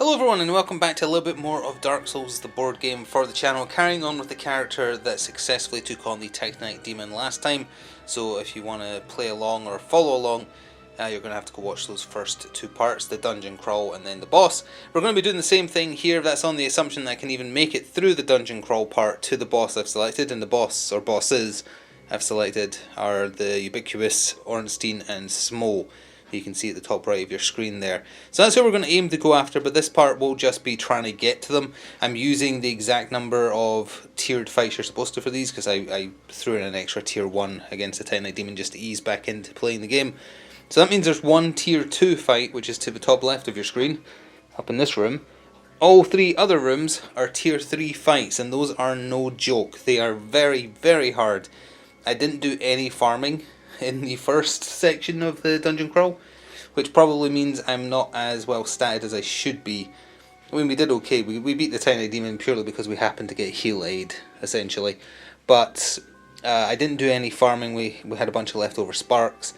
Hello everyone and welcome back to a little bit more of Dark Souls, the board game for the channel, carrying on with the character that successfully took on the Titanite Demon last time. So if you want to play along or follow along, you're going to have to go watch those first two parts, the dungeon crawl and then the boss. We're going to be doing the same thing here. That's on the assumption that I can even make it through the dungeon crawl part to the boss I've selected, and the boss or bosses I've selected are the ubiquitous Ornstein and Smo. You can see at the top right of your screen there. So that's who we're going to aim to go after, but this part will just be trying to get to them. I'm using the exact number of tiered fights you're supposed to for these, because I threw in an extra tier 1 against the Titanite Demon just to ease back into playing the game. So that means there's one tier 2 fight, which is to the top left of your screen, up in this room. All three other rooms are tier 3 fights, and those are no joke. They are very, very hard. I didn't do any farming in the first section of the dungeon crawl, which probably means I'm not as well statted as I should be. I mean, we did okay. We beat the Titanite Demon purely because we happened to get heal aid, essentially. But I didn't do any farming. We had a bunch of leftover sparks,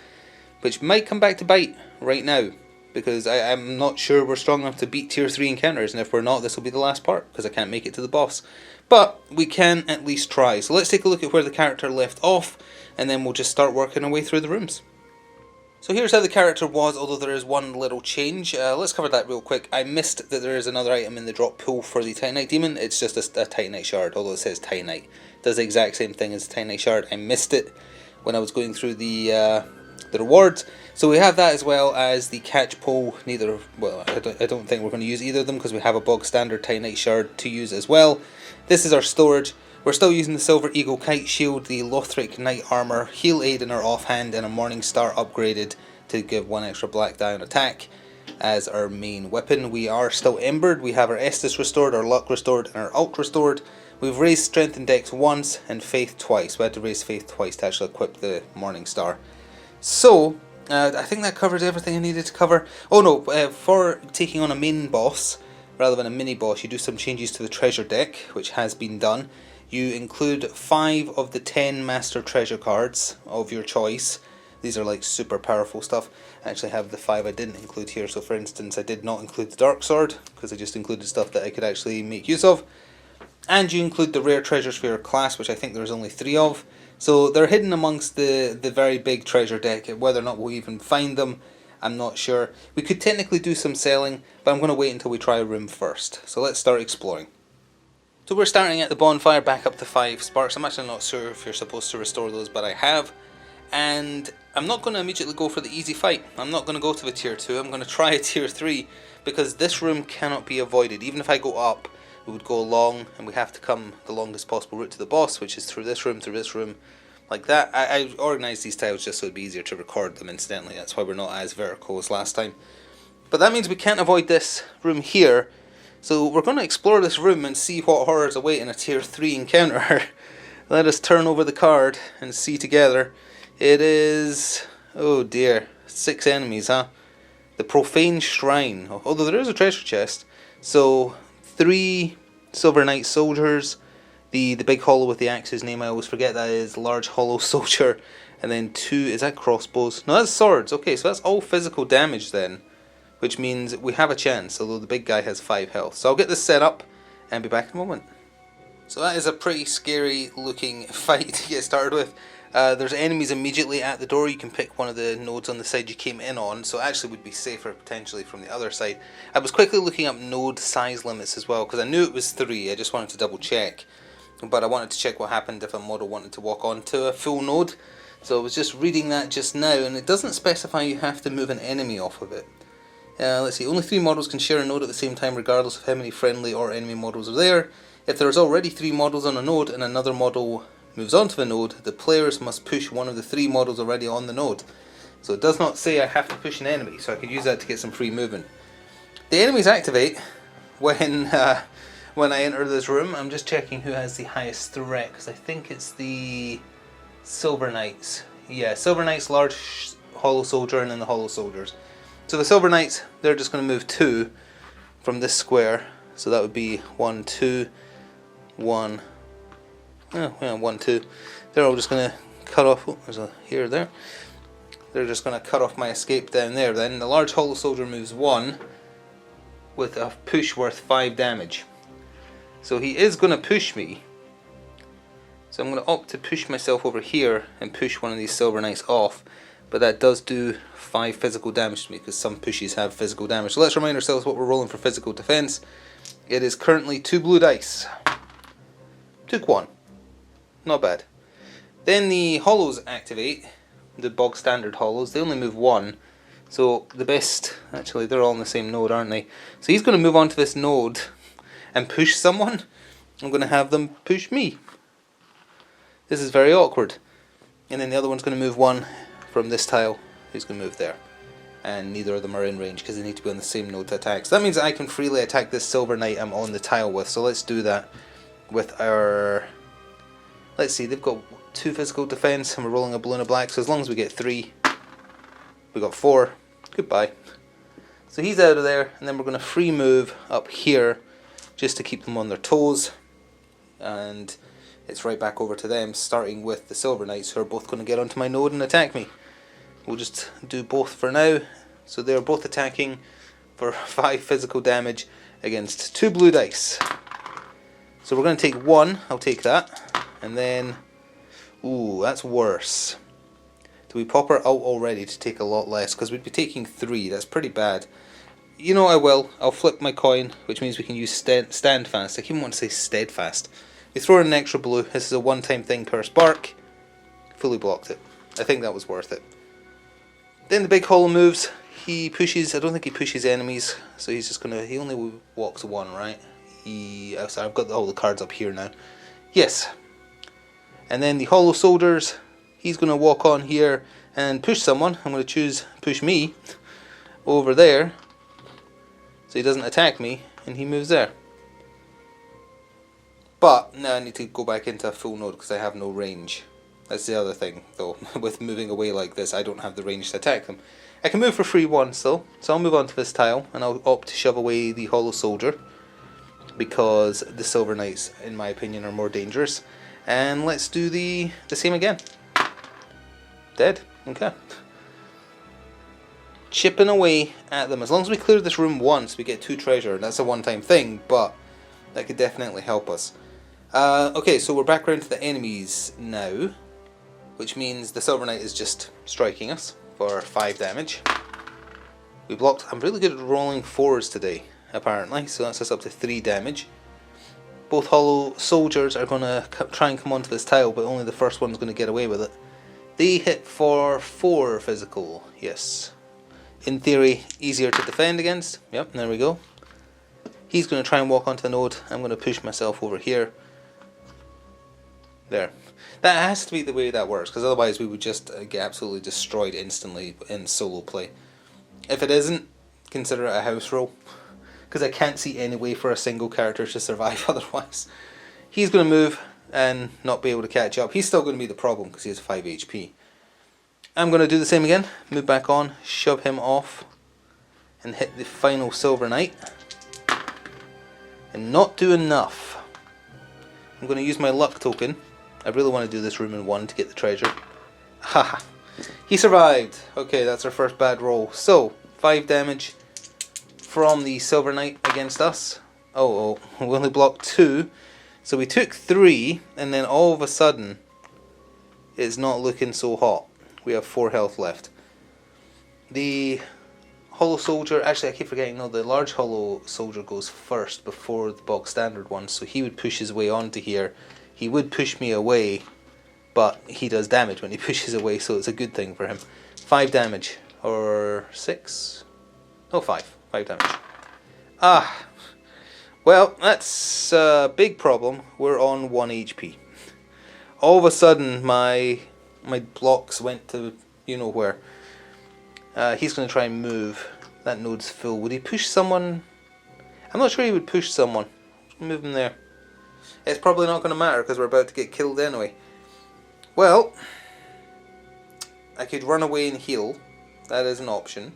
which might come back to bite right now, because I'm not sure we're strong enough to beat tier 3 encounters, and if we're not, this will be the last part, because I can't make it to the boss. But we can at least try. So let's take a look at where the character left off, and then we'll just start working our way through the rooms. So here's how the character was, although there is one little change. Let's cover that real quick. I missed that there is another item in the drop pool for the Titanite Demon. It's just a Titanite Shard, although it says Titanite. It does the exact same thing as the Titanite Shard. I missed it when I was going through the rewards. So we have that, as well as the catch pole. I don't think we're going to use either of them, because we have a bog standard Titanite Shard to use as well. This is our storage. We're still using the Silver Eagle Kite Shield, the Lothric Knight Armour, Heal Aid in our offhand, and a Morning Star upgraded to give 1 extra black die on attack as our main weapon. We are still Embered. We have our Estus restored, our Luck restored, and our Ult restored. We've raised Strength and Dex once, and Faith twice. We had to raise Faith twice to actually equip the Morning Star. So, I think that covers everything I needed to cover. Oh no, for taking on a main boss, rather than a mini boss, you do some changes to the treasure deck, which has been done. You include 5 of the 10 master treasure cards of your choice. These are like super powerful stuff. I actually have the 5 I didn't include here. So for instance, I did not include the Dark Sword, because I just included stuff that I could actually make use of. And you include the rare treasures for your class, which I think there's only 3 of. So they're hidden amongst the very big treasure deck. Whether or not we'll even find them, I'm not sure. We could technically do some selling, but I'm going to wait until we try a room first. So let's start exploring. So we're starting at the bonfire, back up to 5 sparks. I'm actually not sure if you're supposed to restore those, but I have. And I'm not going to immediately go for the easy fight. I'm not going to go to the tier 2. I'm going to try a tier 3, because this room cannot be avoided. Even if I go up, we would go along, and we have to come the longest possible route to the boss, which is through this room, like that. I organised these tiles just so it'd be easier to record them incidentally. That's why we're not as vertical as last time. But that means we can't avoid this room here. So we're going to explore this room and see what horrors await in a tier 3 encounter. Let us turn over the card and see together. It is, oh dear, 6 enemies, huh? The Profane Shrine, although there is a treasure chest. So 3 Silver Knight soldiers, the big hollow with the axe, whose name I always forget, that is Large Hollow Soldier, and then 2, is that crossbows? No, that's swords. Okay, so that's all physical damage then, which means we have a chance, although the big guy has 5 health. So I'll get this set up and be back in a moment. So that is a pretty scary looking fight to get started with. There's enemies immediately at the door. You can pick one of the nodes on the side you came in on, so it actually would be safer potentially from the other side. I was quickly looking up node size limits as well, because I knew it was 3, I just wanted to double check. But I wanted to check what happened if a model wanted to walk onto a full node. So I was just reading that just now, and it doesn't specify you have to move an enemy off of it. Let's see, only 3 models can share a node at the same time, regardless of how many friendly or enemy models are there. If there is already 3 models on a node and another model moves onto the node, the players must push one of the 3 models already on the node. So it does not say I have to push an enemy, so I can use that to get some free movement. The enemies activate when I enter this room. I'm just checking who has the highest threat, because I think it's the Silver Knights. Yeah, Silver Knights, Large Hollow Soldier, and then the Hollow Soldiers. So the Silver Knights, they're just going to move 2 from this square. So that would be 1, 2, 1. Oh, yeah, 1, 2. They're all just going to cut off. Oh, there's a here there. They're just going to cut off my escape down there. Then the Large Hollow Soldier moves 1. with a push worth 5 damage. So he is going to push me. So I'm going to opt to push myself over here and push one of these Silver Knights off. But that does do 5 physical damage to me, because some pushes have physical damage. So let's remind ourselves what we're rolling for physical defense. It is currently 2 blue dice. Took 1. Not bad. Then the hollows activate. The bog standard hollows. They only move 1. So the best... Actually, they're all on the same node, aren't they? So he's going to move on to this node and push someone. I'm going to have them push me. This is very awkward. And then the other one's going to move 1 from this tile. Who's going to move there? And neither of them are in range because they need to be on the same node to attack. So that means that I can freely attack this Silver Knight I'm on the tile with. So let's do that with our... Let's see, they've got 2 physical defense and we're rolling a blue and a black. So as long as we get 3, we got 4. Goodbye. So he's out of there, and then we're going to free move up here just to keep them on their toes. And it's right back over to them, starting with the Silver Knights, who are both going to get onto my node and attack me. We'll just do both for now. So they're both attacking for 5 physical damage against 2 blue dice. So we're going to take 1, I'll take that. And then, ooh, that's worse. Do we pop her out already to take a lot less? Because we'd be taking 3, that's pretty bad. You know I will. I'll flip my coin, which means we can use stand fast. I even want to say steadfast. We throw in an extra blue. This is a one-time thing per spark. Fully blocked it. I think that was worth it. Then the big hollow moves. He pushes. I don't think he pushes enemies, so he's just gonna. He only walks 1, right? Sorry, I've got all the cards up here now. Yes. And then the hollow soldiers. He's gonna walk on here and push someone. I'm gonna choose push me over there, so he doesn't attack me, and he moves there. But now I need to go back into a full node because I have no range. That's the other thing, though. With moving away like this, I don't have the range to attack them. I can move for free once, though. So I'll move on to this tile, and I'll opt to shove away the hollow soldier, because the Silver Knights, in my opinion, are more dangerous. And let's do the same again. Dead. Okay. Chipping away at them. As long as we clear this room once, we get 2 treasure. That's a one-time thing, but that could definitely help us. Okay, so we're back around to the enemies now, which means the Silver Knight is just striking us for 5 damage. We blocked. I'm really good at rolling 4s today, apparently, so that's us up to 3 damage. Both hollow soldiers are going to try and come onto this tile, but only the first one's going to get away with it. They hit for 4 physical, yes. In theory, easier to defend against. Yep, there we go. He's going to try and walk onto the node. I'm going to push myself over here. There. That has to be the way that works, because otherwise we would just get absolutely destroyed instantly in solo play. If it isn't, consider it a house roll, because I can't see any way for a single character to survive otherwise. He's going to move and not be able to catch up. He's still going to be the problem because he has 5 HP. I'm going to do the same again. Move back on, shove him off, and hit the final Silver Knight. And not do enough. I'm going to use my luck token. I really want to do this room in 1 to get the treasure. Haha. He survived. Okay, that's our first bad roll. So, 5 damage from the Silver Knight against us. Oh, we only blocked 2. So we took 3, and then all of a sudden, it's not looking so hot. We have 4 health left. The hollow soldier, actually I keep forgetting, no, the large hollow soldier goes first before the bog standard one, so he would push his way onto here. He would push me away, but he does damage when he pushes away, so it's a good thing for him. 5 damage, or 6? No, 5. 5 damage. Ah, well, that's a big problem. We're on 1 HP. All of a sudden, my blocks went to you know where. He's going to try and move. That node's full. Would he push someone? I'm not sure he would push someone. Move him there. It's probably not going to matter because we're about to get killed anyway. Well, I could run away and heal. That is an option.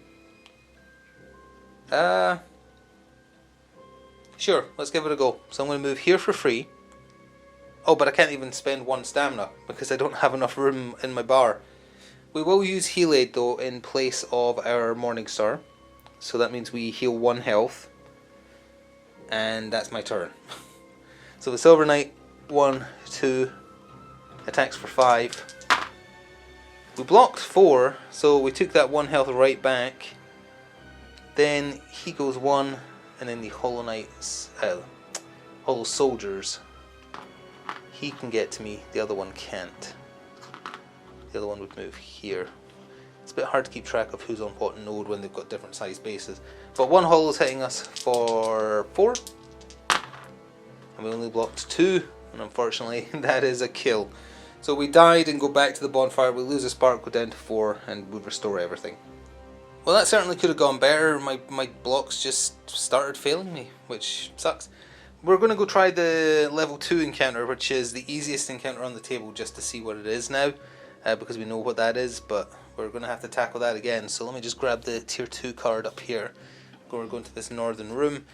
Sure, let's give it a go. So I'm going to move here for free. Oh, but I can't even spend 1 stamina because I don't have enough room in my bar. We will use Heal Aid though in place of our Morning Star. So that means we heal 1 health. and that's my turn. So the Silver Knight, 1, 2, attacks for 5. We blocked 4, so we took that 1 health right back. Then he goes 1, and then the Hollow Knights, Hollow Soldiers, he can get to me, the other one can't. The other one would move here. It's a bit hard to keep track of who's on what node when they've got different sized bases. But 1 Hollow's hitting us for 4. And we only blocked 2, and unfortunately that is a kill. So we died and go back to the bonfire, we lose a spark, go down to 4, and we restore everything. Well, that certainly could have gone better. My blocks just started failing me, which sucks. We're going to go try the level 2 encounter, which is the easiest encounter on the table, just to see what it is now, because we know what that is, but we're going to have to tackle that again. So let me just grab the tier 2 card up here. We're going to this northern room,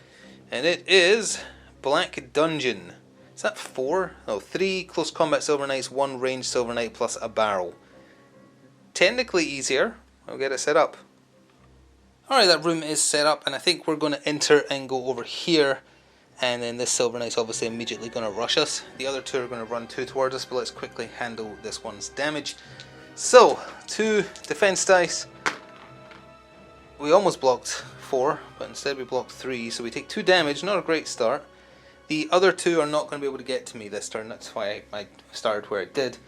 and it is Black Dungeon. Is that 4? Oh, 3 close combat Silver Knights, 1 ranged Silver Knight plus a barrel. Technically easier. I'll get it set up. Alright, that room is set up, and I think we're going to enter and go over here, and then this Silver Knight's obviously immediately going to rush us. The other 2 are going to run 2 towards us, but let's quickly handle this one's damage. So, 2 defense dice. We almost blocked 4, but instead we blocked 3, so we take 2 damage, not a great start. The other 2 are not going to be able to get to me this turn, that's why I started where I did.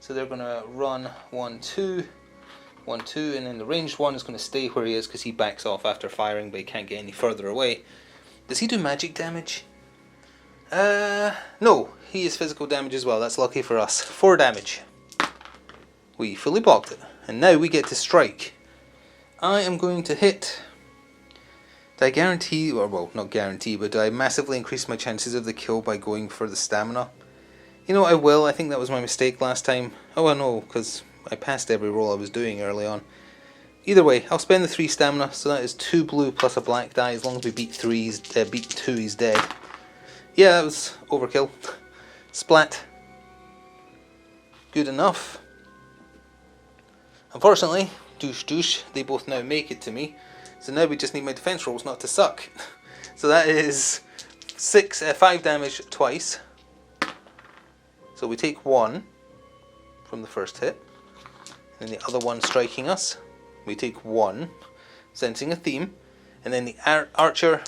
So they're going to run 1, 2, 1, 2, and then the ranged one is going to stay where he is because he backs off after firing, but he can't get any further away. Does he do magic damage? No, he is physical damage as well, that's lucky for us. 4 damage. We fully blocked it, and now we get to strike. I am going to hit. Do I guarantee, or well, not guarantee, but do I massively increase my chances of the kill by going for the stamina? You know, I will. I think that was my mistake last time. Oh, I know, because I passed every roll I was doing early on. Either way, I'll spend the 3 stamina, so that is 2 blue plus a black die. As long as we beat 2, he's dead. Yeah, that was overkill. Splat. Good enough. Unfortunately, douche douche, they both now make it to me. So now we just need my defense rolls not to suck. So that is 5 damage twice. So we take 1 from the first hit. And the other one striking us. We take 1, sensing a theme. And then the archer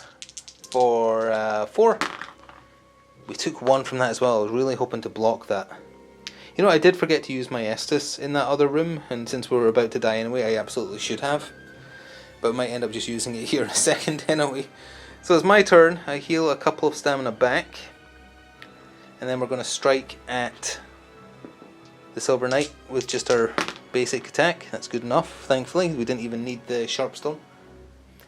for 4. We took 1 from that as well. I was really hoping to block that. You know, I did forget to use my Estus in that other room. And since we were about to die anyway, I absolutely should have. But I might end up just using it here in a second anyway. So it's my turn. I heal a couple of stamina back. And then we're going to strike at the Silver Knight with just our basic attack. That's good enough, thankfully. We didn't even need the Sharpstone.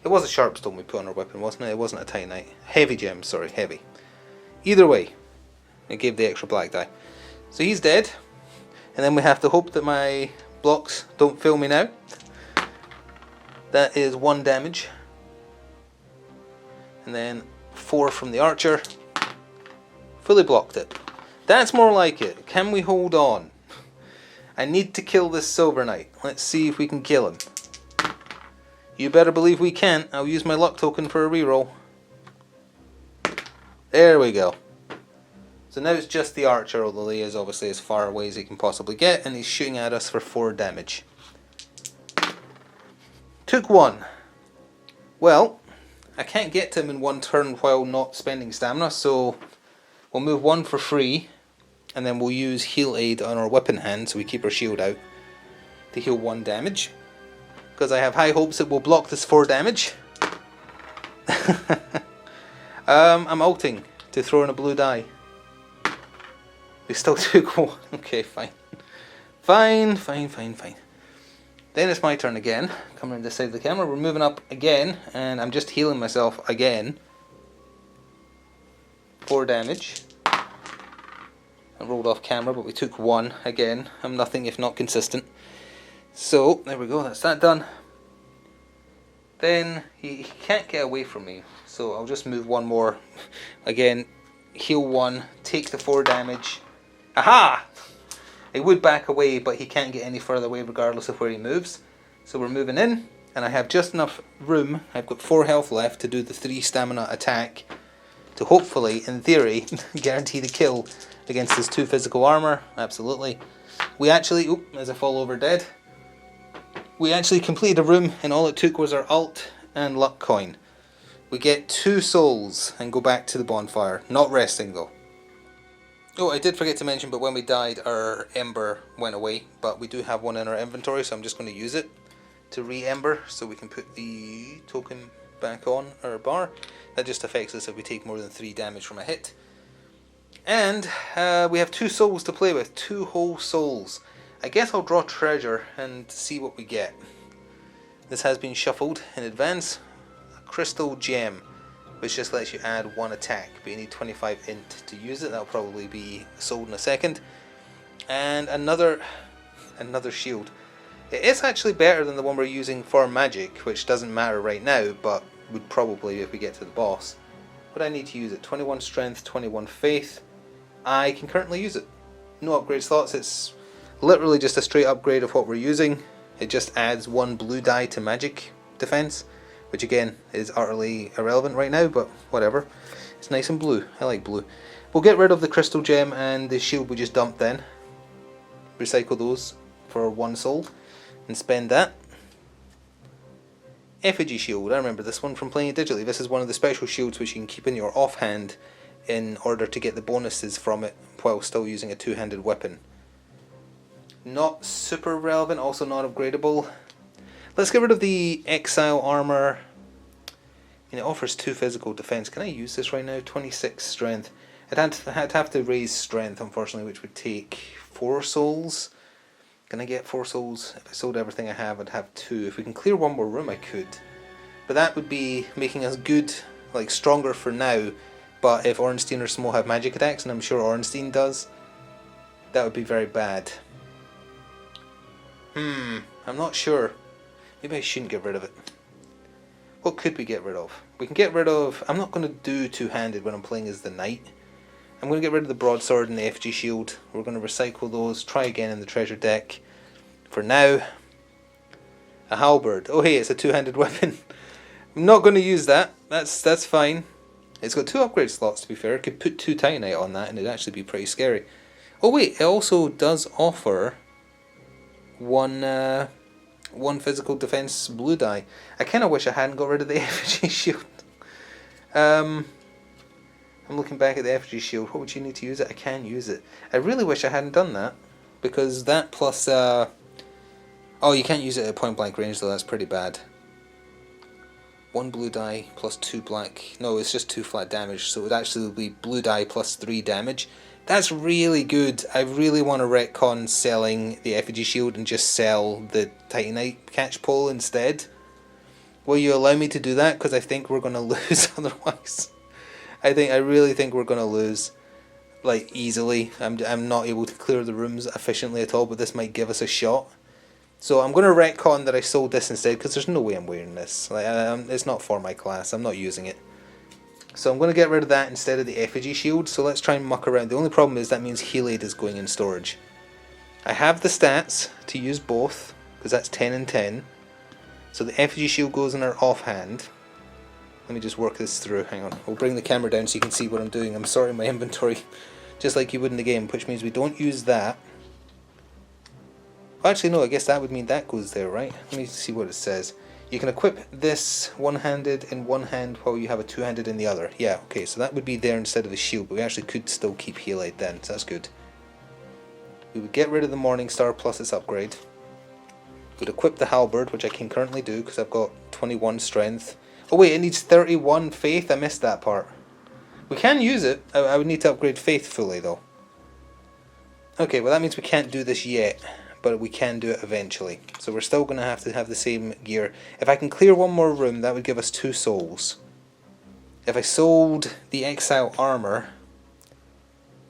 It was a Sharpstone we put on our weapon, wasn't it? It wasn't a Titanite. Heavy gems, sorry, heavy. Either way, it gave the extra black die. So he's dead. And then we have to hope that my blocks don't fail me now. That is 1 damage. And then 4 from the archer. Fully blocked it. That's more like it. Can we hold on? I need to kill this Silver Knight. Let's see if we can kill him. You better believe we can. I'll use my luck token for a reroll. There we go. So now it's just the archer, although he is obviously as far away as he can possibly get, and he's shooting at us for 4 damage. Took 1. Well, I can't get to him in 1 turn while not spending stamina, so we'll move 1 for free, and then we'll use heal aid on our weapon hand, so we keep our shield out, to heal 1 damage. Because I have high hopes it will block this 4 damage. I'm ulting to throw in a blue die. We still took 1. Okay, fine. Fine. Then it's my turn again. Coming around this side of the camera. We're moving up again. And I'm just healing myself again. 4 damage. I rolled off camera, but we took 1 again. I'm nothing if not consistent. So, there we go. That's that done. Then, he can't get away from me. So, I'll just move 1 more. Again, heal 1. Take the 4 damage. Aha! He would back away, but he can't get any further away regardless of where he moves. So we're moving in, and I have just enough room. I've got 4 health left to do the 3 stamina attack. to hopefully, in theory, guarantee the kill against his 2 physical armor. Absolutely. We actually, as I fall over dead, we actually completed a room and all it took was our ult and luck coin. We get 2 souls and go back to the bonfire. Not resting though. Oh, I did forget to mention, but when we died, our ember went away. But we do have one in our inventory, so I'm just going to use it to re-ember, so we can put the token back on our bar. That just affects us if we take more than 3 damage from a hit. And we have 2 souls to play with, 2 whole souls. I guess I'll draw treasure and see what we get. This has been shuffled in advance. A crystal gem, which just lets you add 1 attack, but you need 25 int to use it. That'll probably be sold in a second. And another shield. It is actually better than the one we're using for magic, which doesn't matter right now, but would probably if we get to the boss. But I need to use it. 21 strength, 21 faith. I can currently use it. No upgrade slots. It's literally just a straight upgrade of what we're using. It just adds 1 blue die to magic defense, which again is utterly irrelevant right now, but whatever. It's nice and blue. I like blue. We'll get rid of the crystal gem and the shield we just dumped then. Recycle those for 1 soul and spend that. Effigy shield. I remember this one from playing it digitally. This is one of the special shields which you can keep in your offhand in order to get the bonuses from it while still using a 2-handed weapon. Not super relevant, also not upgradable. Let's get rid of the exile armor. And it offers 2 physical defense. Can I use this right now? 26 strength. I'd have to raise strength, unfortunately, which would take 4 souls. Can I get 4 souls? If I sold everything I have, I'd have 2. If we can clear 1 more room, I could. But that would be making us good, like stronger for now. But if Ornstein or Smo have magic attacks, and I'm sure Ornstein does, that would be very bad. I'm not sure. Maybe I shouldn't get rid of it. What could we get rid of? We can get rid of... I'm not going to do 2-handed when I'm playing as the knight. I'm going to get rid of the broadsword and the FG shield. We're going to recycle those, try again in the treasure deck. For now, a halberd. Oh hey, it's a 2-handed weapon. I'm not going to use that. That's fine. It's got 2 upgrade slots, to be fair. I could put 2 titanite on that and it'd actually be pretty scary. Oh wait, it also does offer one physical defense blue die. I kind of wish I hadn't got rid of the FG shield. I'm looking back at the FG shield. What would you need to use it? I can use it. I really wish I hadn't done that, because that plus oh, you can't use it at point blank range though. That's pretty bad. 1 blue die plus 2 black. No, it's just 2 flat damage, so it would actually be blue die plus 3 damage. That's really good. I really want to retcon selling the effigy shield and just sell the titanite catch pole instead. Will you allow me to do that? Because I think we're going to lose otherwise. I really think we're going to lose, like, easily. I'm not able to clear the rooms efficiently at all, but this might give us a shot. So I'm going to retcon that I sold this instead, because there's no way I'm wearing this. Like, it's not for my class. I'm not using it. So I'm going to get rid of that instead of the effigy shield. So let's try and muck around. The only problem is that means Helade is going in storage. I have the stats to use both, because that's 10 and 10. So the effigy shield goes in our offhand. Let me just work this through. Hang on. We'll bring the camera down so you can see what I'm doing. I'm sorting my inventory just like you would in the game, which means we don't use that. Actually, no, I guess that would mean that goes there, right? Let me see what it says. You can equip this one-handed in one hand while you have a two-handed in the other. Yeah, okay, so that would be there instead of a shield, but we actually could still keep Helite then, so that's good. We would get rid of the Morning Star plus its upgrade. We'd equip the Halberd, which I can currently do because I've got 21 strength. Oh wait, it needs 31 faith? I missed that part. We can use it. I would need to upgrade faith fully though. Okay, well that means we can't do this yet, but we can do it eventually. So we're still going to have the same gear. If I can clear one more room, that would give us 2 souls. If I sold the Exile armor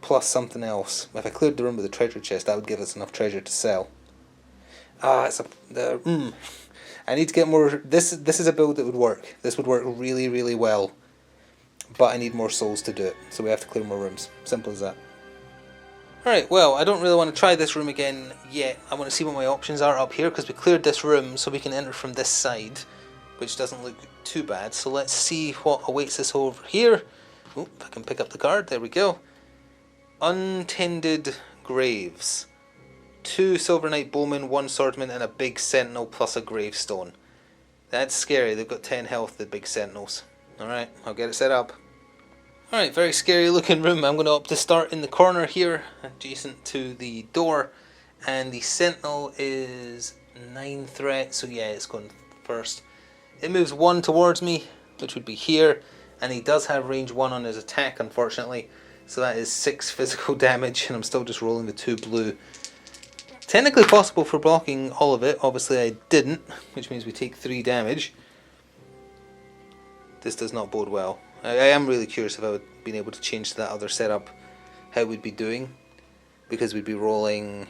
plus something else, if I cleared the room with the treasure chest, that would give us enough treasure to sell. I need to get more. This is a build that would work. This would work really, really well. But I need more souls to do it, so we have to clear more rooms. Simple as that. Alright, well, I don't really want to try this room again yet. I want to see what my options are up here, because we cleared this room so we can enter from this side, which doesn't look too bad. So let's see what awaits us over here. Oh, if I can pick up the card, there we go. Untended Graves. 2 Silver Knight Bowmen, 1 Swordman, and a big Sentinel plus a Gravestone. That's scary. They've got 10 health, the big Sentinels. Alright, I'll get it set up. Alright, very scary looking room. I'm going to opt to start in the corner here, adjacent to the door. And the Sentinel is 9 threat, so yeah, it's going first. It moves 1 towards me, which would be here. And he does have range 1 on his attack, unfortunately. So that is 6 physical damage, and I'm still just rolling the 2 blue. Technically possible for blocking all of it. Obviously I didn't, which means we take 3 damage. This does not bode well. I am really curious if I would have been able to change to that other setup, how we'd be doing. Because we'd be rolling...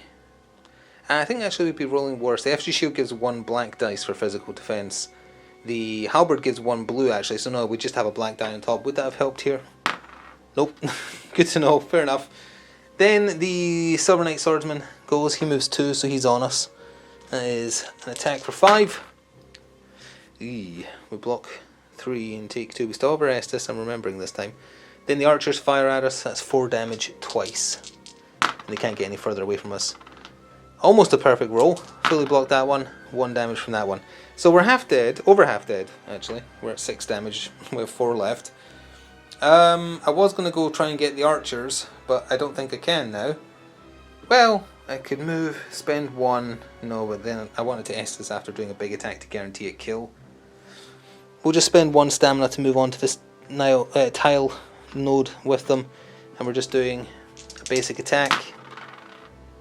I think actually we'd be rolling worse. The FG Shield gives 1 black dice for physical defense. The Halberd gives 1 blue actually, so no, we just have a black die on top. Would that have helped here? Nope. Good to know, fair enough. Then the Silver Knight Swordsman goes, he moves 2, so he's on us. That is an attack for 5. We block 3 and take 2. We still have our Estus, I'm remembering this time. Then the archers fire at us, that's 4 damage twice. And they can't get any further away from us. Almost a perfect roll. Fully blocked that one, 1 damage from that one. So we're half dead, over half dead actually. We're at 6 damage, we have 4 left. I was going to go try and get the archers, but I don't think I can now. Well, I could move, spend 1, no, but then I wanted to Estus after doing a big attack to guarantee a kill. We'll just spend 1 stamina to move on to this tile node with them, and we're just doing a basic attack.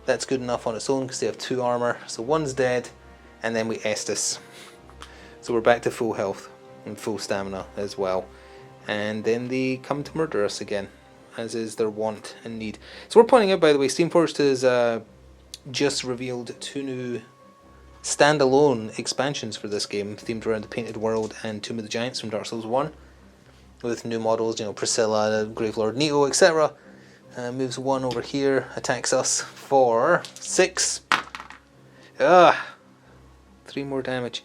That's good enough on its own because they have 2 armor, so 1's dead, and then we Estus. So we're back to full health and full stamina as well. And then they come to murder us again, as is their want and need. So we're pointing out, by the way, Steamforged has just revealed 2 new standalone expansions for this game, themed around the Painted World and Tomb of the Giants from Dark Souls 1, with new models, you know, Priscilla, Gravelord Neo, etc. Moves 1 over here, attacks us for 6. 3 more damage.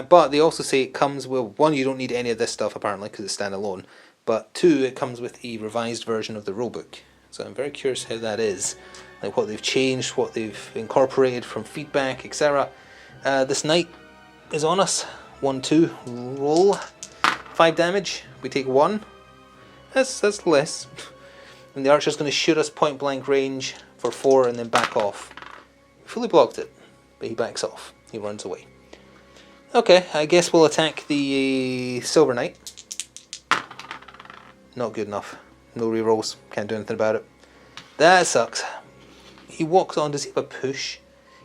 But they also say it comes with, 1, you don't need any of this stuff apparently because it's standalone, but 2, it comes with a revised version of the rulebook. So I'm very curious how that is, like what they've changed, what they've incorporated from feedback, etc. This knight is on us. 1, 2, roll. 5 damage, we take 1. That's less. And the archer's going to shoot us point blank range for 4 and then back off. Fully blocked it, but he backs off. He runs away. Okay, I guess we'll attack the Silver Knight. Not good enough. No rerolls. Can't do anything about it. That sucks. He walks on. Does he have a push?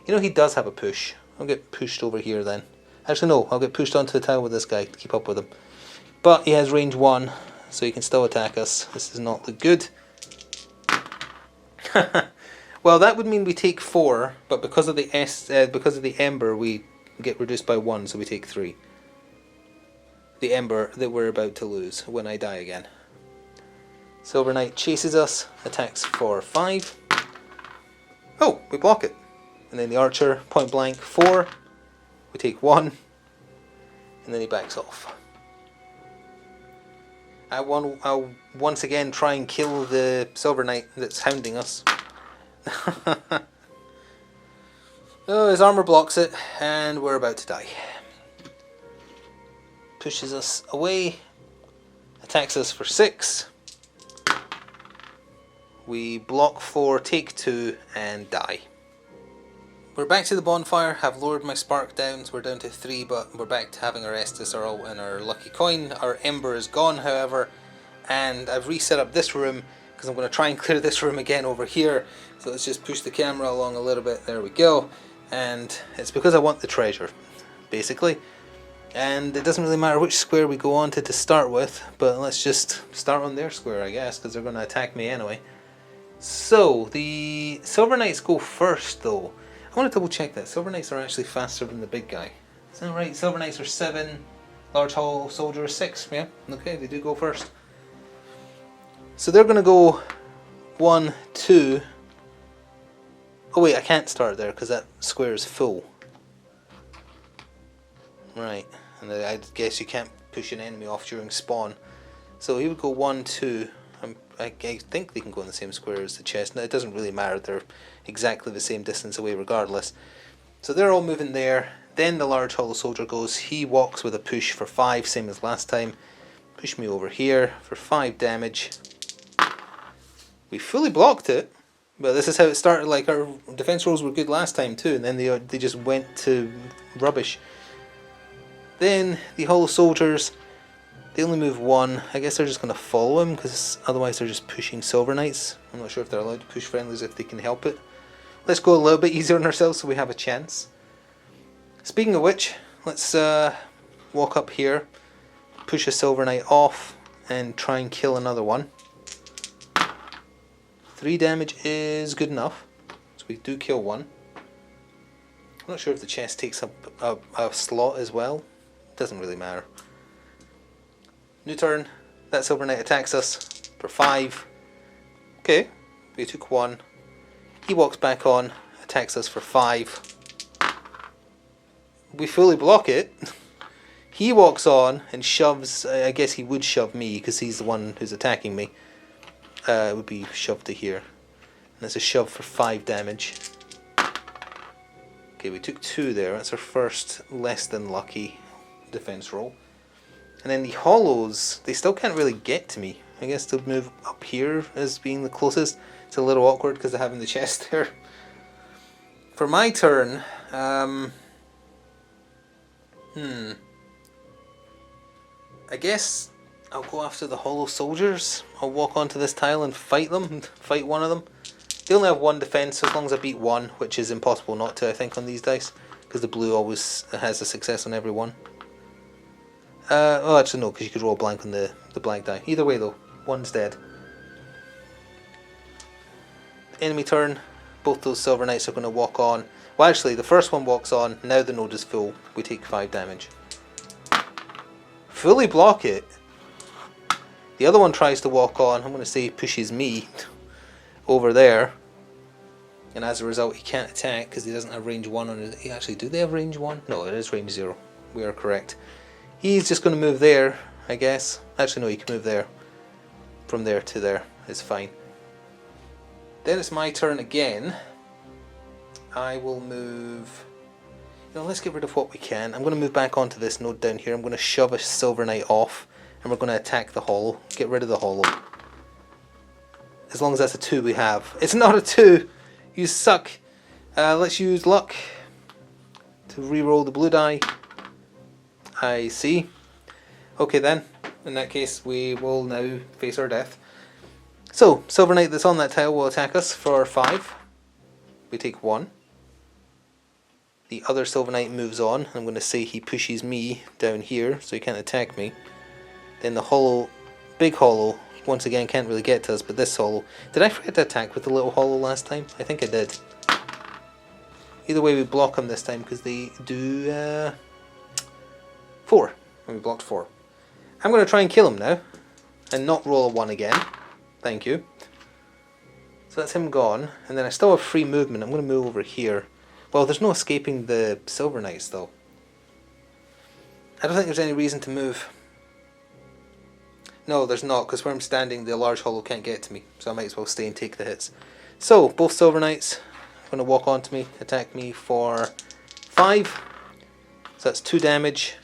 You know he does have a push. I'll get pushed over here then. Actually no, I'll get pushed onto the tile with this guy to keep up with him. But he has range 1, so he can still attack us. This does not look good. Well, that would mean we take 4, but because of the Ember we get reduced by 1, so we take 3. The Ember that we're about to lose when I die again. Silver Knight chases us, attacks for 5. Oh, we block it. And then the archer, point blank, 4. We take 1. And then he backs off. I'll once again try and kill the Silver Knight that's hounding us. Oh, his armor blocks it, and we're about to die. Pushes us away, attacks us for 6. We block 4, take 2, and die. We're back to the bonfire, have lowered my spark down, so we're down to 3, but we're back to having our Estus and our lucky coin. Our Ember is gone, however, and I've reset up this room, because I'm going to try and clear this room again over here. So let's just push the camera along a little bit, there we go. And it's because I want the treasure, basically. And it doesn't really matter which square we go on to start with, but let's just start on their square, I guess, because they're going to attack me anyway. So, the Silver Knights go first, though. I want to double check that. Silver Knights are actually faster than the big guy. Is that right? Silver Knights are 7, Large Hall Soldier is 6. Yeah, okay, they do go first. So they're going to go 1, 2... Oh wait, I can't start there because that square is full. Right, and I guess you can't push an enemy off during spawn. So he would go 1, 2. I think they can go in the same square as the chest. Now, it doesn't really matter. They're exactly the same distance away regardless. So they're all moving there. Then the large hollow soldier goes. He walks with a push for 5, same as last time. Push me over here for 5 damage. We fully blocked it. But this is how it started. Like, our defense rolls were good last time too, and then they just went to rubbish. Then the hollow soldiers, they only move 1. I guess they're just going to follow him, because otherwise they're just pushing Silver Knights. I'm not sure if they're allowed to push friendlies if they can help it. Let's go a little bit easier on ourselves so we have a chance. Speaking of which, let's walk up here, push a Silver Knight off, and try and kill another one. 3 damage is good enough, so we do kill one. I'm not sure if the chest takes up a slot as well. Doesn't really matter. New turn. That Silver Knight attacks us for 5. Okay, we took 1. He walks back on, attacks us for 5. We fully block it. He walks on and shoves. I guess he would shove me because he's the one who's attacking me. It would be shoved to here. And it's a shove for 5 damage. Okay, we took 2 there. That's our first less than lucky defense roll. And then the hollows, they still can't really get to me. I guess they'll move up here as being the closest. It's a little awkward because of having the chest there. For my turn, I guess I'll go after the hollow soldiers. I'll walk onto this tile and fight them, fight one of them. They only have 1 defense, so as long as I beat 1, which is impossible not to, I think, on these dice, because the blue always has a success on every one. Oh, actually no, because you could roll a blank on the black die. Either way though, 1's dead. Enemy turn. Both those Silver Knights are going to walk on. Well, actually, the first one walks on. Now the node is full. We take 5 damage. Fully block it. The other one tries to walk on. I'm going to say he pushes me over there. And as a result, he can't attack because he doesn't have range 1 on it. Actually, do they have range 1? No, it is range 0. We are correct. He's just going to move there, I guess. Actually, no, he can move there. From there to there is fine. Then it's my turn again. I will move... let's get rid of what we can. I'm going to move back onto this node down here. I'm going to shove a Silver Knight off. And we're going to attack the hollow. Get rid of the hollow. As long as that's a 2 we have. It's not a 2! You suck! Let's use luck to re-roll the blue die. I see. Okay then. In that case, we will now face our death. So, Silver Knight that's on that tile will attack us for 5. We take 1. The other Silver Knight moves on. I'm going to say he pushes me down here, so he can't attack me. Then the hollow, big hollow, once again can't really get to us, but this hollow... Did I forget to attack with the little hollow last time? I think I did. Either way, we block them this time, because they do 4. And we blocked 4. I'm going to try and kill him now, and not roll a 1 again. Thank you. So that's him gone, and then I still have free movement. I'm going to move over here. Well, there's no escaping the Silver Knights though. I don't think there's any reason to move. No, there's not, because where I'm standing, the large hollow can't get to me, so I might as well stay and take the hits. So, both Silver Knights are going to walk onto me, attack me for 5. So that's 2 damage.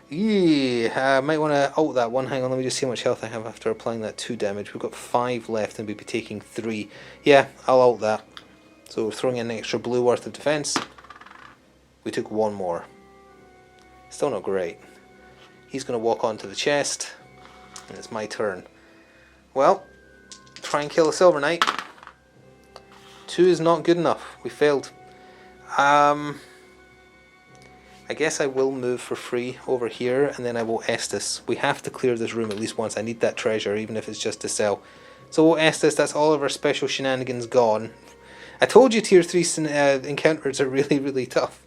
Yeah, I might want to ult that one. Hang on, let me just see how much health I have after applying that 2 damage. We've got 5 left and we'll be taking 3. Yeah, I'll ult that. So we're throwing in an extra blue worth of defense. We took 1 more. Still not great. He's going to walk onto the chest. And it's my turn. Well, try and kill a Silver Knight. 2 is not good enough. We failed. I guess I will move for free over here, and then I will Estus. We have to clear this room at least once. I need that treasure, even if it's just to sell. So we'll Estus. That's all of our special shenanigans gone. I told you tier 3 encounters are really, really tough.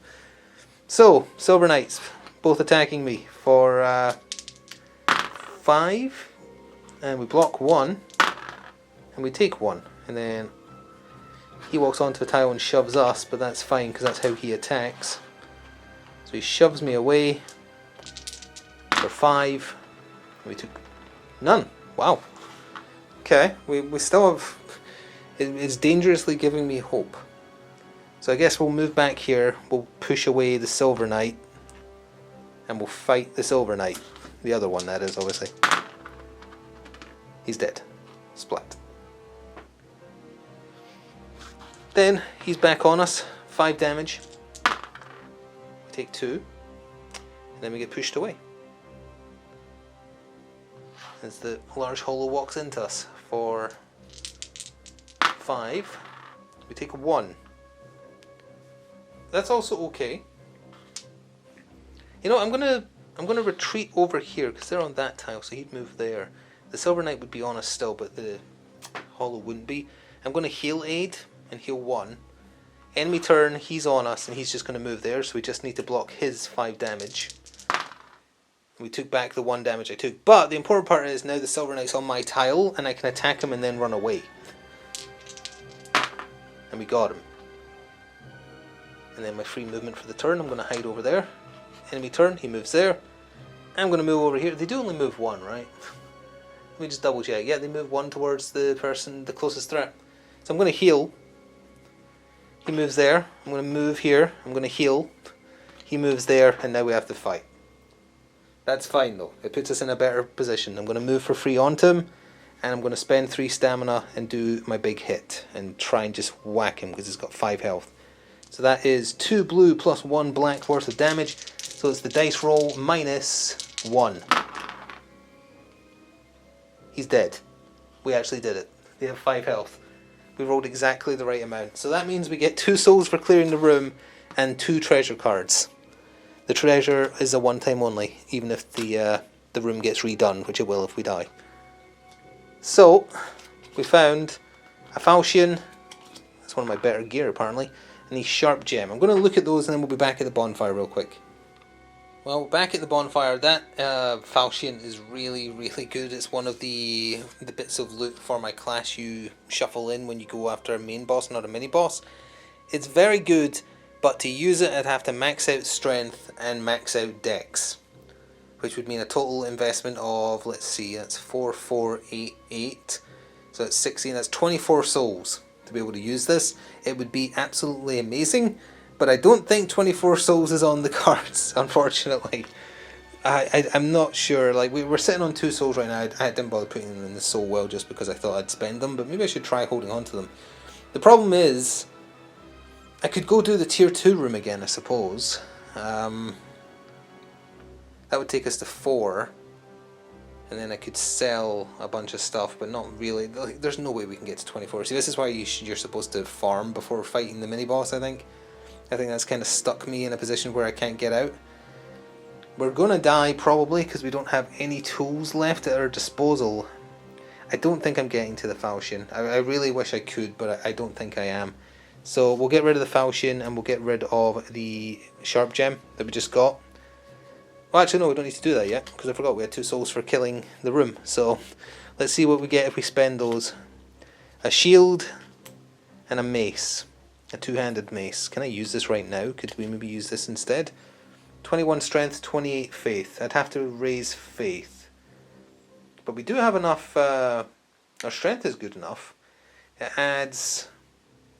So, Silver Knights, both attacking me for 5. And we block 1. And we take 1. And then he walks onto the tile and shoves us, but that's fine because that's how he attacks. So he shoves me away for 5. We took None. Wow. Okay, we still have... It's dangerously giving me hope. So I guess we'll move back here, we'll push away the Silver Knight, and we'll fight the Silver Knight. The other one, that is, obviously. He's dead. Splat. Then, he's back on us. 5 damage. We take 2. And then we get pushed away. As the large hollow walks into us for 5. We take 1. That's also okay. You know, I'm gonna retreat over here because they're on that tile, so he'd move there. The Silver Knight would be on us still, but the hollow wouldn't be. I'm gonna heal aid and heal 1. Enemy turn, he's on us, and he's just gonna move there, so we just need to block his 5 damage. We took back the 1 damage I took, but the important part is now the Silver Knight's on my tile, and I can attack him and then run away. And we got him. And then my free movement for the turn, I'm going to hide over there. Enemy turn, he moves there. I'm going to move over here. They do only move 1, right? Let me just double check. Yeah, they move 1 towards the person, the closest threat. So I'm going to heal. He moves there. I'm going to move here. I'm going to heal. He moves there, and now we have to fight. That's fine though. It puts us in a better position. I'm going to move for free onto him, and I'm going to spend 3 stamina and do my big hit and try and just whack him because he's got 5 health. So that is 2 blue plus 1 black worth of damage. So it's the dice roll minus 1. He's dead. We actually did it. They have 5 health. We rolled exactly the right amount. So that means we get 2 souls for clearing the room and 2 treasure cards. The treasure is a one-time only, even if the room gets redone, which it will if we die. So, we found a falchion. That's one of my better gear apparently. And a sharp gem. I'm going to look at those and then we'll be back at the bonfire real quick. Well, back at the bonfire, that falchion is really, really good. It's one of the bits of loot for my class you shuffle in when you go after a main boss, not a mini boss. It's very good, but to use it I'd have to max out strength and max out dex, which would mean a total investment of, let's see, that's 4, 4, 8, 8. So that's 16, that's 24 souls to be able to use this. It would be absolutely amazing, but I don't think 24 souls is on the cards, unfortunately. I'm not sure. Like, we're sitting on 2 souls right now. I didn't bother putting them in the soul well just because I thought I'd spend them, but maybe I should try holding on to them. The problem is, I could go do the tier 2 room again, I suppose. That would take us to 4. And then I could sell a bunch of stuff, but not really. Like, there's no way we can get to 24. See, this is why you're supposed to farm before fighting the mini-boss, I think. I think that's kind of stuck me in a position where I can't get out. We're going to die, probably, because we don't have any tools left at our disposal. I don't think I'm getting to the falchion. I really wish I could, but I don't think I am. So we'll get rid of the falchion, and we'll get rid of the sharp gem that we just got. Well, actually, no, we don't need to do that yet, because I forgot we had 2 souls for killing the room. So, let's see what we get if we spend those. A shield and a mace. A 2-handed mace. Can I use this right now? Could we maybe use this instead? 21 strength, 28 faith. I'd have to raise faith. But we do have enough, our strength is good enough. It adds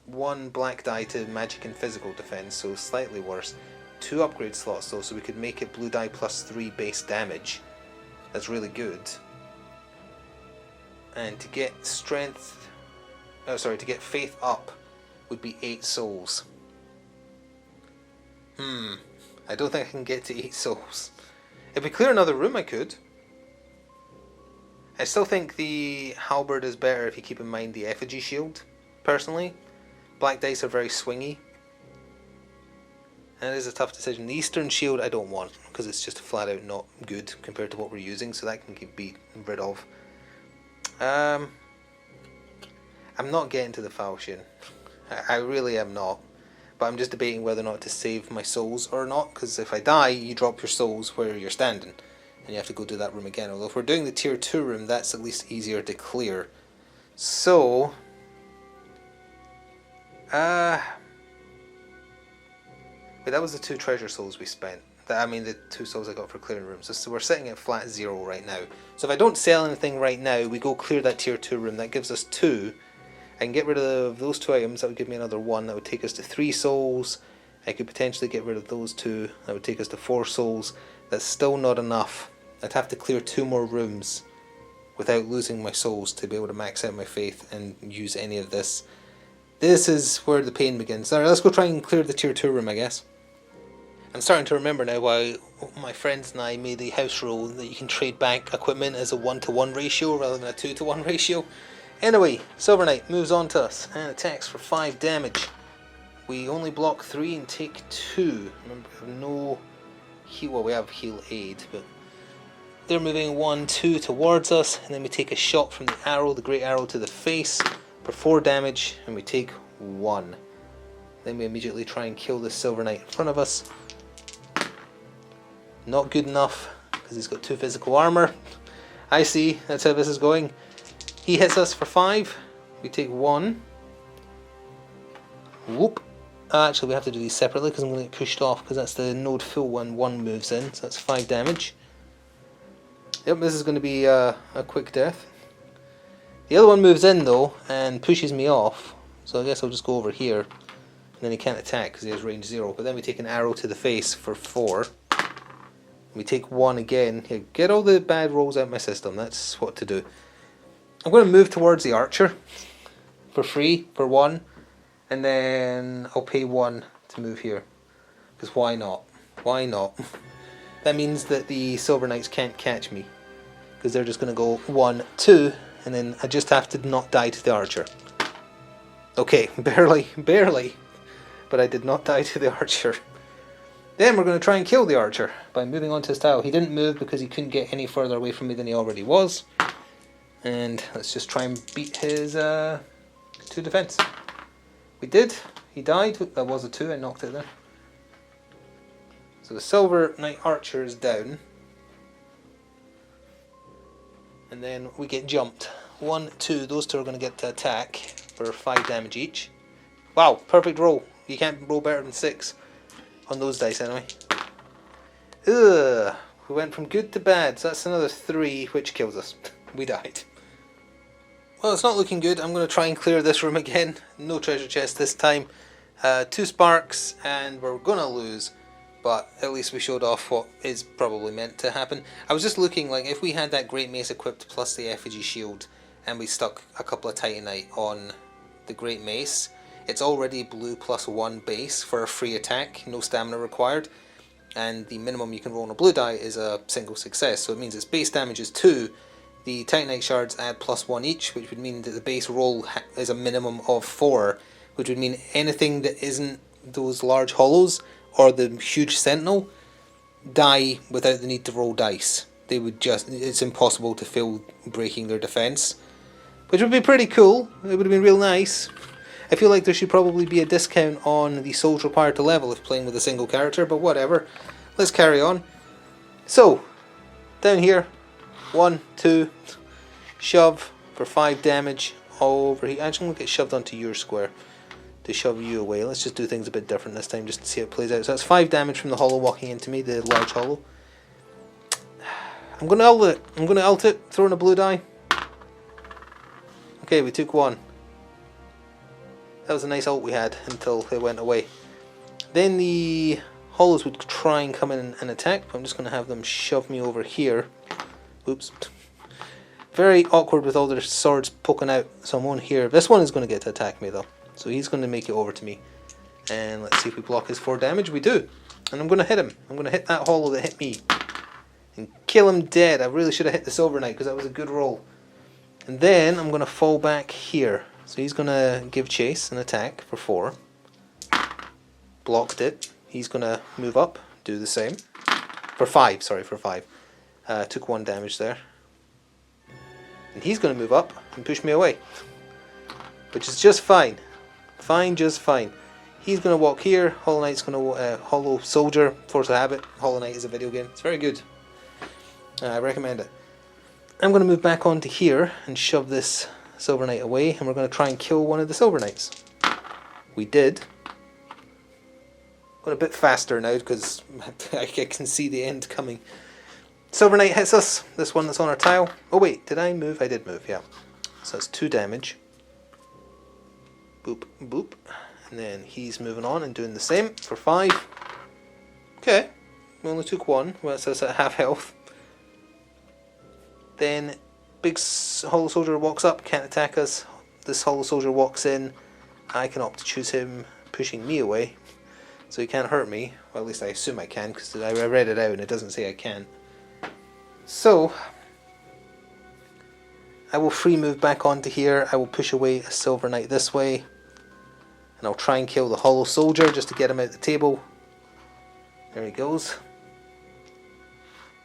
1 black die to magic and physical defense, so slightly worse. 2 upgrade slots though, so we could make it blue die plus 3 base damage. That's really good. And to get strength, to get faith up would be 8 souls. I don't think I can get to 8 souls. If we clear another room I could. I still think the halberd is better if you keep in mind the effigy shield, personally. Black dice are very swingy. And it is a tough decision. The Eastern Shield I don't want, because it's just flat out not good compared to what we're using, so that can be rid of. I'm not getting to the falchion. I really am not. But I'm just debating whether or not to save my souls or not, because if I die, you drop your souls where you're standing, and you have to go do that room again. Although if we're doing the tier 2 room, that's at least easier to clear. So... Wait, that was the 2 treasure souls we spent. I mean the 2 souls I got for clearing rooms. So we're sitting at flat 0 right now. So if I don't sell anything right now, we go clear that tier 2 room. That gives us 2. I can get rid of those 2 items. That would give me another 1. That would take us to 3 souls. I could potentially get rid of those 2. That would take us to 4 souls. That's still not enough. I'd have to clear 2 more rooms without losing my souls to be able to max out my faith and use any of this. This is where the pain begins. Alright, let's go try and clear the tier 2 room, I guess. I'm starting to remember now why my friends and I made the house rule that you can trade back equipment as a 1-to-1 ratio rather than a 2-to-1 ratio. Anyway, Silver Knight moves on to us and attacks for 5 damage. We only block 3 and take 2. Remember, we have no heal. Well, we have heal aid, but they're moving 1, 2 towards us, and then we take a shot from the arrow, the great arrow, to the face for 4 damage, and we take 1. Then we immediately try and kill this Silver Knight in front of us. Not good enough, because he's got 2 physical armor. I see, that's how this is going. He hits us for 5. We take 1. Whoop. Actually, we have to do these separately because I'm going to get pushed off, because that's the node full one. 1 moves in, so that's 5 damage. Yep, this is going to be a quick death. The other one moves in though and pushes me off, so I guess I'll just go over here. And then he can't attack because he has range 0. But then we take an arrow to the face for 4. We take 1 again. Here, get all the bad rolls out of my system. That's what to do. I'm going to move towards the archer for free for 1, and then I'll pay 1 to move here. Because why not? Why not? That means that the Silver Knights can't catch me, because they're just going to go 1, 2, and then I just have to not die to the archer. Okay, barely, but I did not die to the archer. Then we're going to try and kill the archer by moving onto his tile. He didn't move because he couldn't get any further away from me than he already was. And let's just try and beat his 2 defense. We did. He died. That was a 2. I knocked it there. So the Silver Knight Archer is down. And then we get jumped. 1, 2. Those 2 are going to get to attack for 5 damage each. Wow, perfect roll. You can't roll better than 6. On those dice anyway. Ugh, we went from good to bad, so that's another 3, which kills us. We died. Well, it's not looking good. I'm going to try and clear this room again. No treasure chest this time. 2 sparks, and we're going to lose. But at least we showed off what is probably meant to happen. I was just looking, like, if we had that Great Mace equipped plus the effigy shield, and we stuck a couple of Titanite on the Great Mace, it's already blue +1 base for a free attack, no stamina required, and the minimum you can roll on a blue die is a single success, so it means its base damage is 2, the Titanite shards add +1 each, which would mean that the base roll is a minimum of 4, which would mean anything that isn't those large hollows or the huge sentinel die without the need to roll dice. They would just, it's impossible to fail breaking their defense, which would be pretty cool. It would have been real nice. I feel like there should probably be a discount on the souls required to level if playing with a single character, but whatever. Let's carry on. So, down here, 1, 2, shove for 5 damage all over here. Actually, I'm going to get shoved onto your square to shove you away. Let's just do things a bit different this time just to see how it plays out. So that's 5 damage from the hollow walking into me, the large hollow. I'm going to ult it. I'm going to ult it, throw in a blue die. Okay, we took 1. That was a nice ult we had until it went away. Then the hollows would try and come in and attack, but I'm just going to have them shove me over here. Oops. Very awkward with all their swords poking out, so I'm on here. This one is going to get to attack me though, so he's going to make it over to me. And let's see if we block his 4 damage. We do. And I'm going to hit him. I'm going to hit that hollow that hit me and kill him dead. I really should have hit the Silver Knight because that was a good roll. And then I'm going to fall back here. So he's going to give chase and attack for 4. Blocked it. He's going to move up, do the same. For 5, sorry, for 5. Took 1 damage there. And he's going to move up and push me away. Which is just fine. Fine, just fine. He's going to walk here. Hollow Knight's going to Hollow Soldier, Force of Habit. Hollow Knight is a video game. It's very good. I recommend it. I'm going to move back onto here and shove this Silver Knight away, and we're going to try and kill one of the Silver Knights. We did. Going a bit faster now because I can see the end coming. Silver Knight hits us. This one that's on our tile. Oh wait, did I move? I did move, yeah. So that's 2 damage. Boop, boop. And then he's moving on and doing the same for 5. Okay, we only took 1. Well, so it's at half health. Then big Hollow Soldier walks up, can't attack us. This Hollow Soldier walks in. I can opt to choose him, pushing me away. So he can't hurt me. Well, at least I assume I can, because I read it out and it doesn't say I can. So I will free move back onto here. I will push away a Silver Knight this way. And I'll try and kill the Hollow Soldier just to get him out the table. There he goes.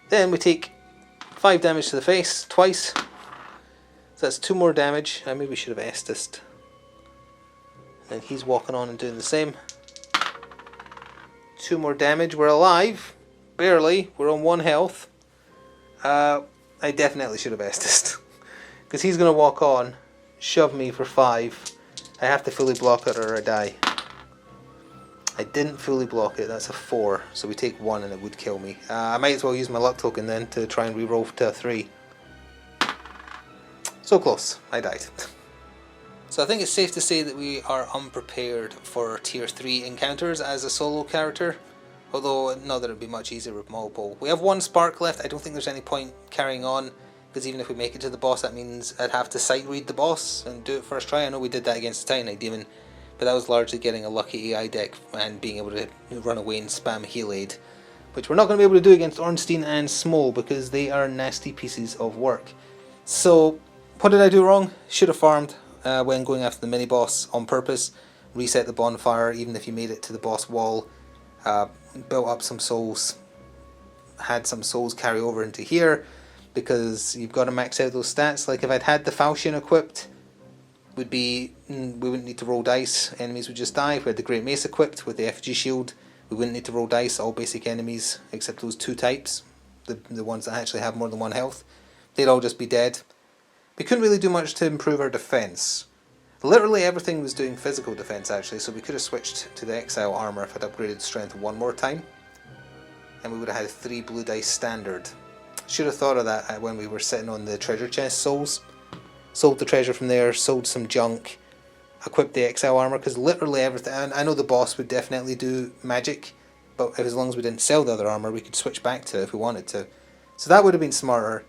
Then we take 5 damage to the face, twice. So that's 2 more damage. I maybe should have Estused. And he's walking on and doing the same. 2 more damage. We're alive. Barely. We're on 1 health. I definitely should have Estused. Because he's going to walk on, shove me for 5. I have to fully block it or I die. I didn't fully block it. That's a 4. So we take 1 and it would kill me. I might as well use my luck token then to try and reroll to a 3. So close. I died. So I think it's safe to say that we are unprepared for tier 3 encounters as a solo character. Although, not that it would be much easier with multiple. We have 1 spark left. I don't think there's any point carrying on. Because even if we make it to the boss, that means I'd have to sight read the boss and do it first try. I know we did that against the Titanite Demon. But that was largely getting a lucky AI deck and being able to run away and spam Heal Aid. Which we're not going to be able to do against Ornstein and Small because they are nasty pieces of work. So, what did I do wrong? Should have farmed when going after the mini boss on purpose. Reset the bonfire even if you made it to the boss wall. Built up some souls. Had some souls carry over into here. Because you've got to max out those stats. Like if I'd had the Falchion equipped, we wouldn't need to roll dice. Enemies would just die. If we had the Great Mace equipped with the effigy shield, we wouldn't need to roll dice. All basic enemies, except those 2 types, the ones that actually have more than 1 health, they'd all just be dead. We couldn't really do much to improve our defense. Literally everything was doing physical defense actually, so we could have switched to the Exile armor if I'd upgraded strength 1 more time. And we would have had 3 blue dice standard. Should have thought of that when we were sitting on the treasure chest souls. Sold the treasure from there, sold some junk, equipped the Exile armor, because literally everything, and I know the boss would definitely do magic, but as long as we didn't sell the other armor, we could switch back to it if we wanted to. So that would have been smarter.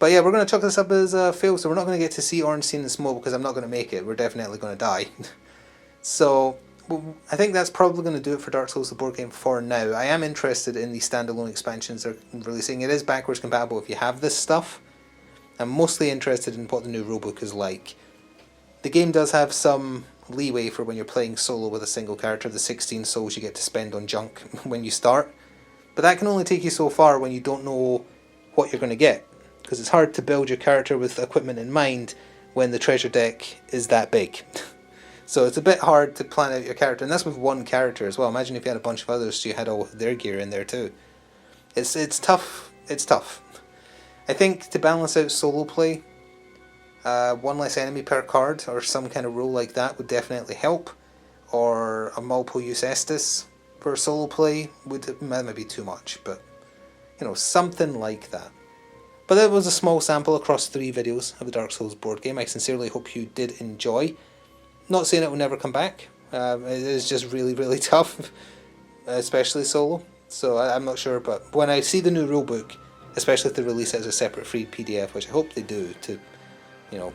But yeah, we're going to chalk this up as a fail, so we're not going to get to see Ornstein and Smoke because I'm not going to make it. We're definitely going to die. So I think that's probably going to do it for Dark Souls the board game for now. I am interested in the standalone expansions they're releasing. It is backwards compatible if you have this stuff. I'm mostly interested in what the new rulebook is like. The game does have some leeway for when you're playing solo with a single character, the 16 souls you get to spend on junk when you start. But that can only take you so far when you don't know what you're going to get. Because it's hard to build your character with equipment in mind when the treasure deck is that big. So it's a bit hard to plan out your character, and that's with 1 character as well. Imagine if you had a bunch of others, so you had all their gear in there too. It's tough. It's tough. I think to balance out solo play, 1 less enemy per card, or some kind of rule like that would definitely help. Or a multiple use Estus for solo play that might be too much, but you know, something like that. But that was a small sample across 3 videos of the Dark Souls board game. I sincerely hope you did enjoy. Not saying it will never come back. It is just really, really tough, especially solo. So I'm not sure, but when I see the new rulebook, especially if they release it as a separate free PDF, which I hope they do to, you know,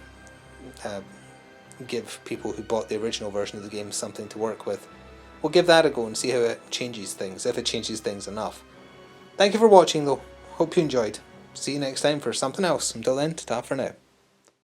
give people who bought the original version of the game something to work with, we'll give that a go and see how it changes things, if it changes things enough. Thank you for watching though. Hope you enjoyed. See you next time for something else. Until then, ta-ta for now.